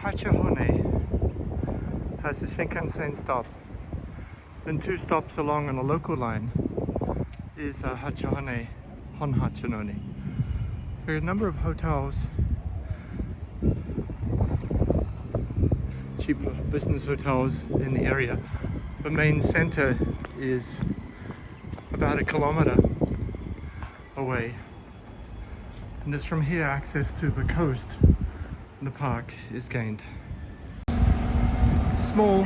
Hachinohe has a Shinkansen stop. Then 2 stops along on a local line is Hachinohe, Hachinohe. There are a number of hotels, cheap business hotels in the area. The main center is about 1 kilometer away. And it's from here access to the coast and the park is gained. Small,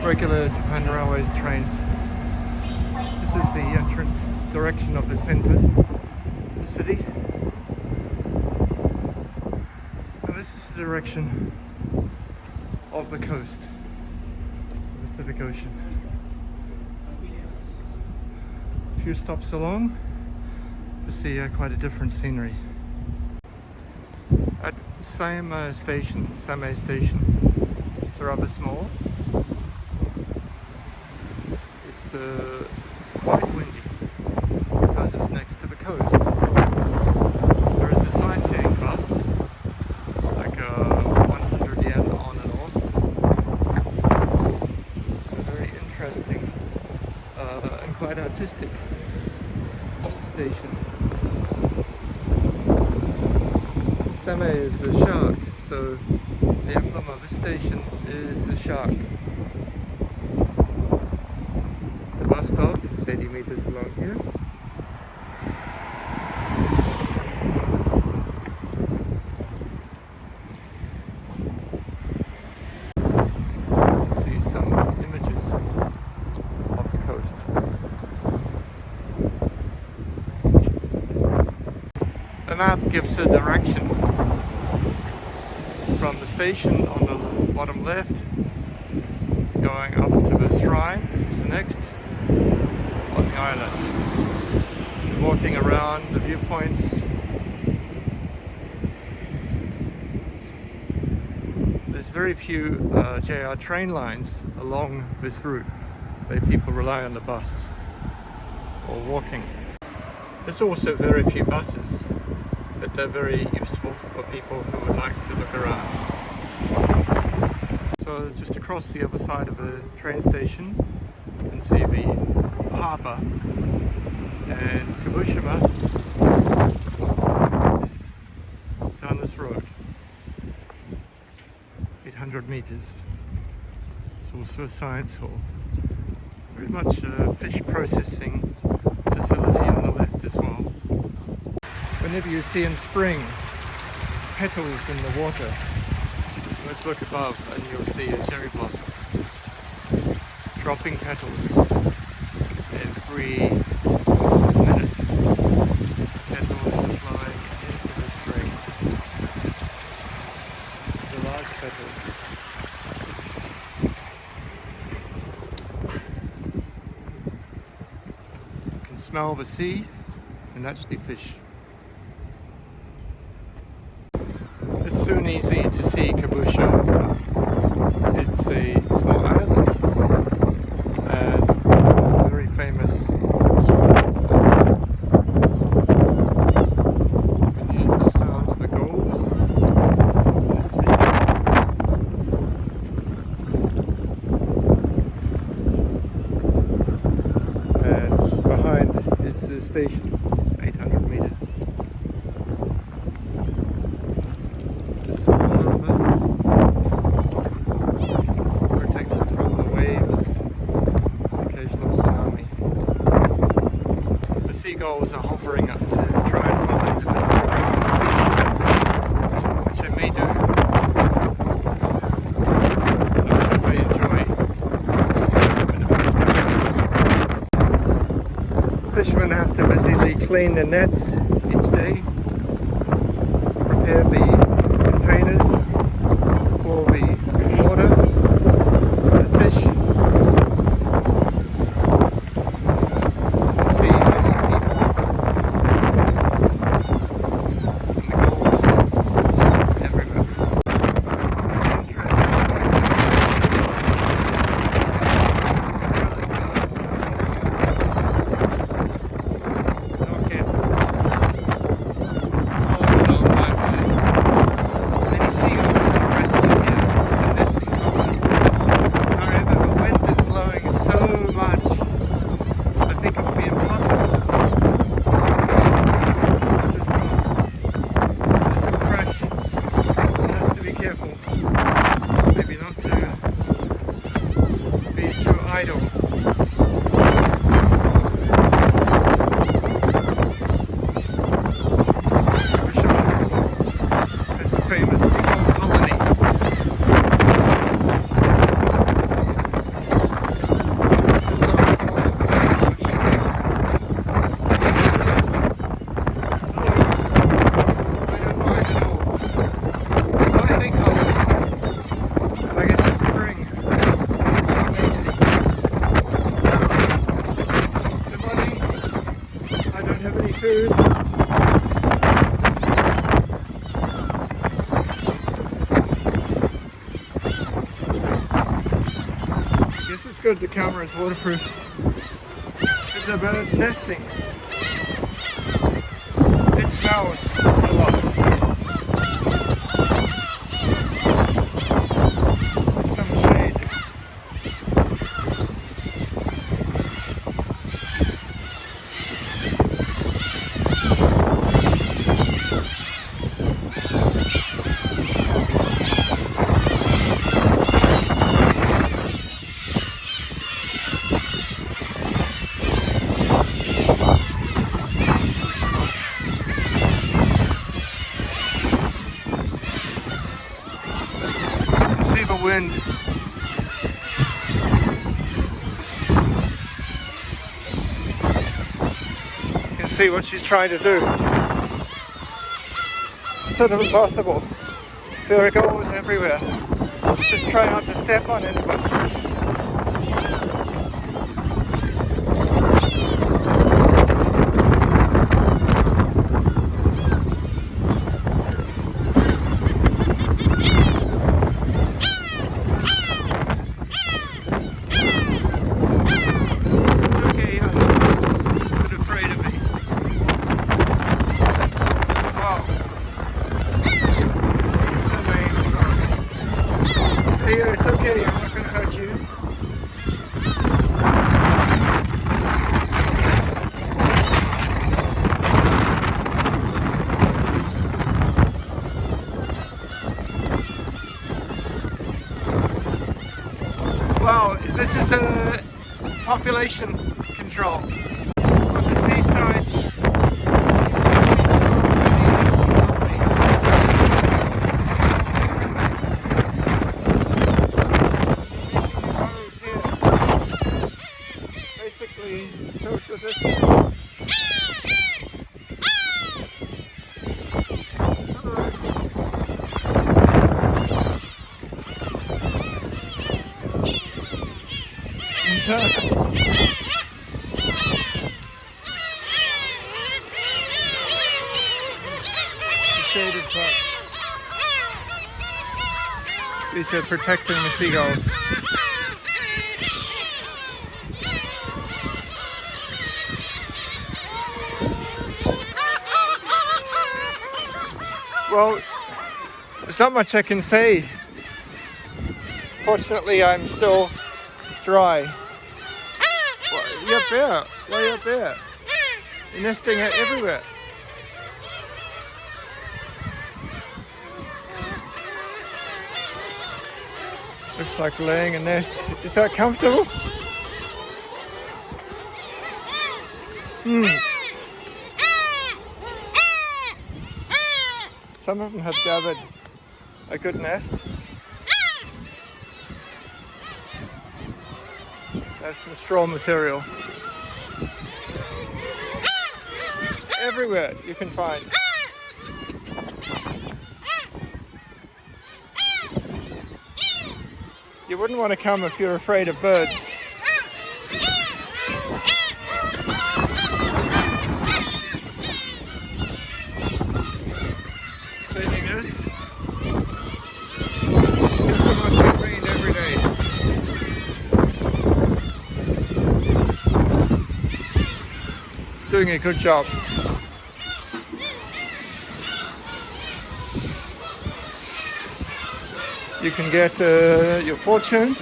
regular Japan Railways trains. This is the entrance direction of the center, the city. And this is the direction of the coast, the Pacific Ocean. A few stops along, you see quite a different scenery. At Seagull station, it's rather small. It's quite windy because it's next to the coast. There is a sightseeing bus, like 100 yen on and off. It's a very interesting and quite artistic station. Same is a shark, so the emblem of this station is a shark. The bus stop is 80 meters along here. You can see some images of the coast. The map gives a direction from the station on the bottom left, going up to the shrine, it's the next, on the island. Walking around the viewpoints. There's very few JR train lines along this route, where people rely on the bus or walking. There's also very few buses, but they're very useful for people who would like to look around. So just across the other side of the train station, you can see the harbour, and Kabushima is down this road, 800 meters. It's also a science hall, very much a fish processing facility on the left as well. Whenever you see in spring petals in the water, let's look above and you'll see a cherry blossom dropping petals every minute. Petals are flying into the string. The large petals. You can smell the sea and actually fish. It's soon easy to see Kabushima. It's a small island and very famous restaurants. You can hear the sound of the gulls in this vision. And behind is the station, 800 meters. Protected from the waves, occasional tsunami. The seagulls are hovering up to try and find a fish, which they may do. I'm sure they enjoy it. Fishermen have to busily clean their nets each day, prepare the containers for the water, the fish. You see many people and the gulls everywhere. Interesting. Okay. All along my way. good the camera is waterproof. It's a bird nesting. It smells a lot. Some shade. Wind. You can see what she's trying to do. Sort of impossible. There it goes everywhere. Just try not to step on anybody. It's okay, I'm not going to hurt you. Wow, this is a population control on the seaside. Social distance. Shaded part. These are protecting the seagulls. Well, there's not much I can say. Fortunately, I'm still dry. Well, you're up there. Why are you up there? You're nesting everywhere. Looks like laying a nest. Is that comfortable? Some of them have gathered a good nest. That's some straw material. Everywhere you can find. You wouldn't want to come if you're afraid of birds. Cleaning this. It's supposed to be cleaned every day. It's doing a good job. You can get your fortune.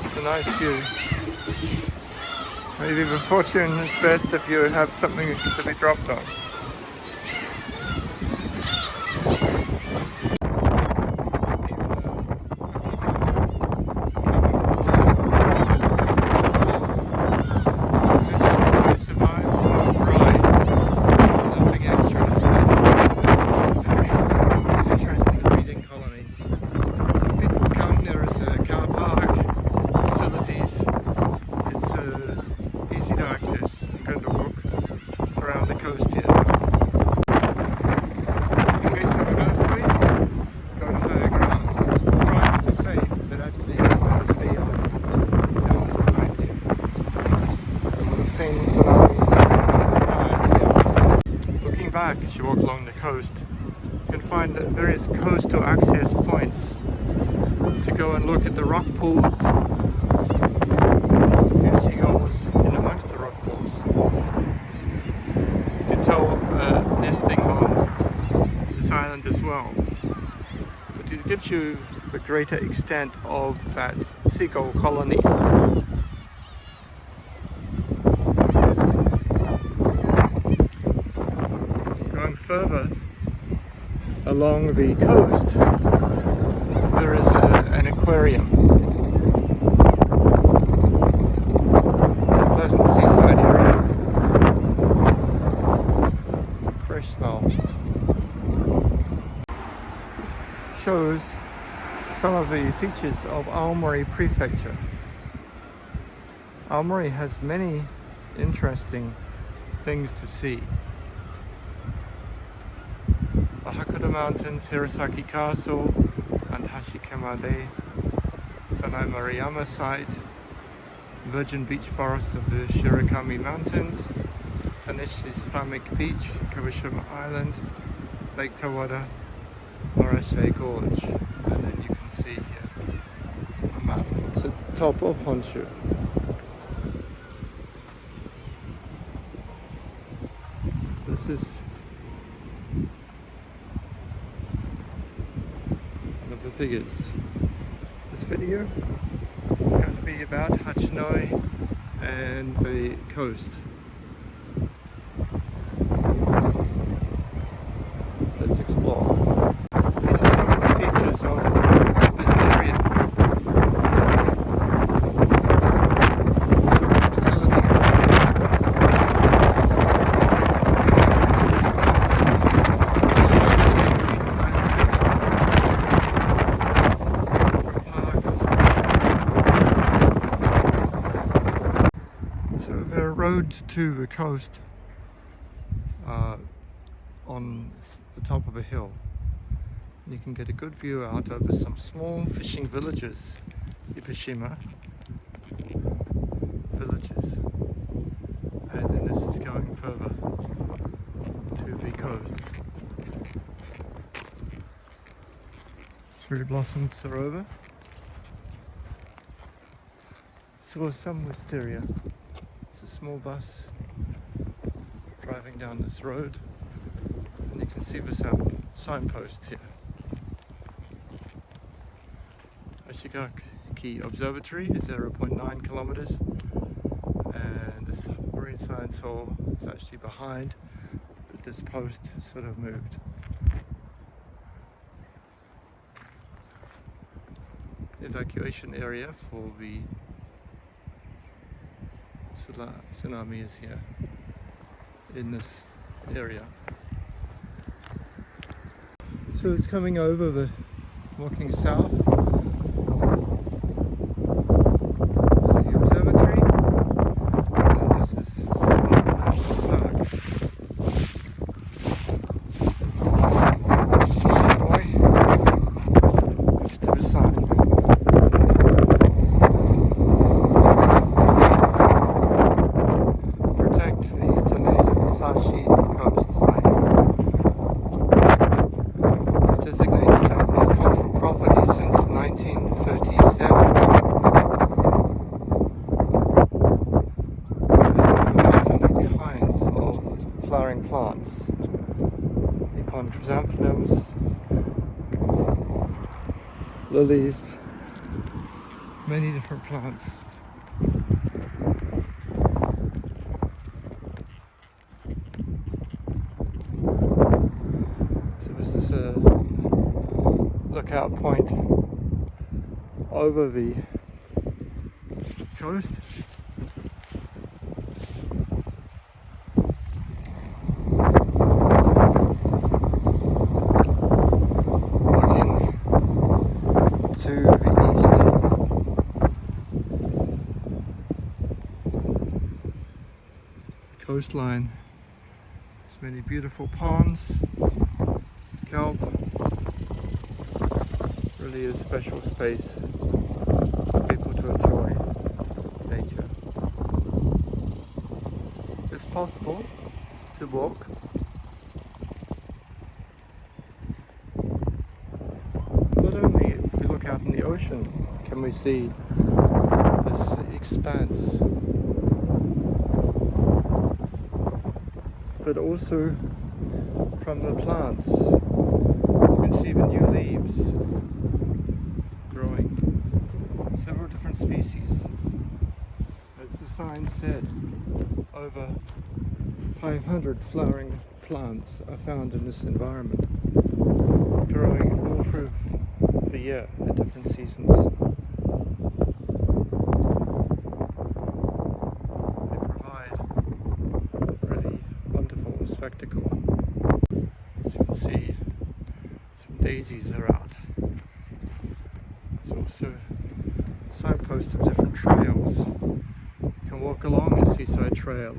It's a nice view. Maybe the fortune is best if you have something to be dropped on. Easy to access. You can walk around the coast here. back as you walk along the coast, you can find various coastal access points to go and look at the rock pools. A few seagulls in amongst the rock pools. You can tell nesting on this island as well. But it gives you a greater extent of that seagull colony. Going further along the coast, there is an aquarium. A pleasant seaside area. Fresh smell. This shows some of the features of Aomori Prefecture. Aomori has many interesting things to see. The Hakuda Mountains, Hirosaki Castle, and Hachinohe, Sanai Maruyama site, virgin beach forests of the Shirakami Mountains, Taneshi Islamic Beach, Kabushima Island, Lake Tawada, Marashe Gorge, and then you can see here a map. It's at the top of Honshu. This is one of the figures. This video is going to be about Hachinohe and the coast. Let's explore. These are some of the features of this area. Tourist facilities. So there are roads to the coast on the top of a hill. You can get a good view out over some small fishing villages, Kabushima villages, and then this is going further to the coast. Cherry blossoms are over. Saw some wisteria. It's a small bus driving down this road, and you can see the signpost here. Ashigaki Observatory is 0.9 kilometers, and this Marine Science Hall is actually behind, but this post has sort of moved. Evacuation area for the tsunami is here in this area. So it's coming over the walking south. This is the observatory, and this is the National Park. Seagull, next to the sign. Protect the Tanesashi coastline. Designated Japanese cultural property since 1937. There's over 500 kinds of flowering plants. Econ chrysanthemums, lilies, many different plants. So this is a lookout point over the coast. Looking to the east. Coastline. There's many beautiful ponds, kelp. Really a special space for people to enjoy nature. It's possible to walk ocean can we see this expanse, but also from the plants you can see the new leaves growing. Several different species. As the sign said, over 500 flowering plants are found in this environment, growing all through the year at different seasons. They provide a really wonderful spectacle. As you can see, some daisies are out. There's also signposts of different trails. You can walk along the seaside trail.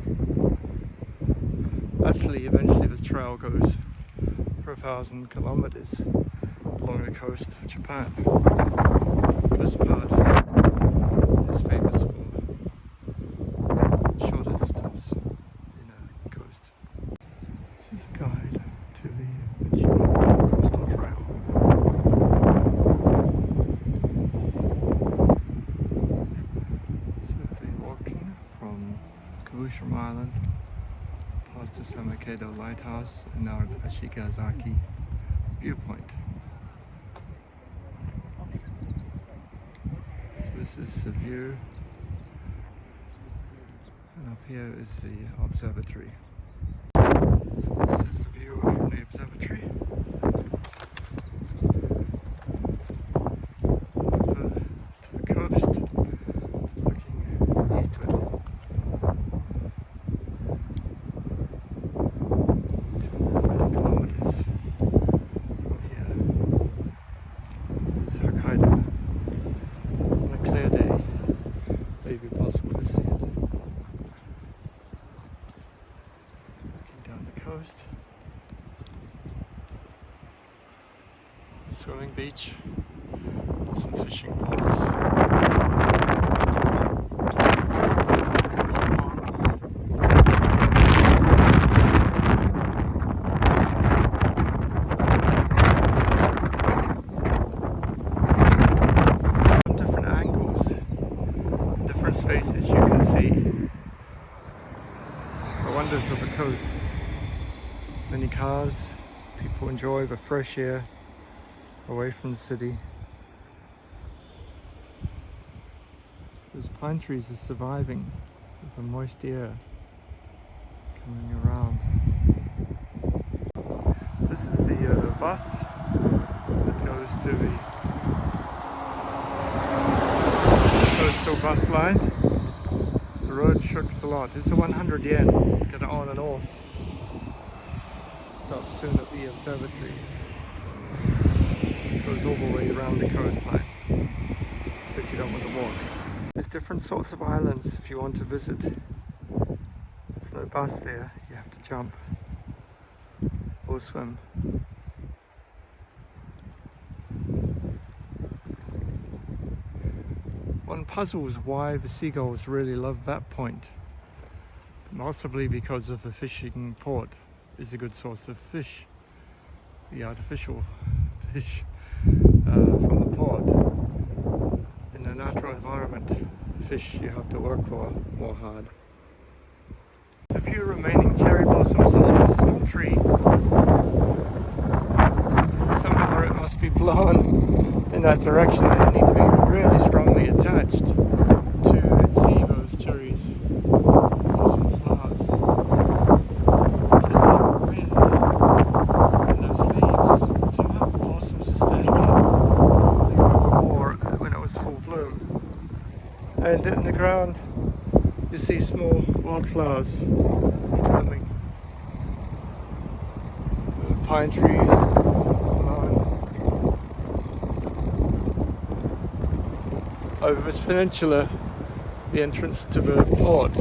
Actually, eventually this trail goes for 1,000 kilometers along the coast of Japan. This part is famous for shorter distance in a coast. This is a guide to the Hachinohe coastal trail. So we've been walking from Kabushima Island past the Samakado Lighthouse and now the Ashigazaki viewpoint. So this is the view, and up here is the observatory. So this is the view from the observatory. To the coast, looking eastward. 230 kilometers from here. This is Hokkaido. On a clear day, it may be possible to see it. Looking down the coast. A swimming beach and some fishing pots. Spaces you can see the wonders of the coast. Many cars, people enjoy the fresh air away from the city. Those pine trees are surviving with the moist air coming around. This is the bus that goes to the coastal bus line. The road shooks a lot. It's a 100 yen. Get it on and off. Stop soon at the observatory. Goes all the way around the coastline if you don't want to walk. There's different sorts of islands if you want to visit. There's no bus there. You have to jump or swim. One puzzles why the seagulls really love that point. Possibly because of the fishing port is a good source of fish. The artificial fish from the port. In the natural environment, fish you have to work for more hard. There's a few remaining cherry blossoms on this small tree. Somehow it must be blown in that direction. They need to be really strongly attached to see those cherries blossom flowers. Just the wind and those leaves. Somehow the blossoms are staying in. They were more when it was full bloom. And in the ground you see small wildflowers blooming. The pine trees. Over this peninsula, the entrance to the port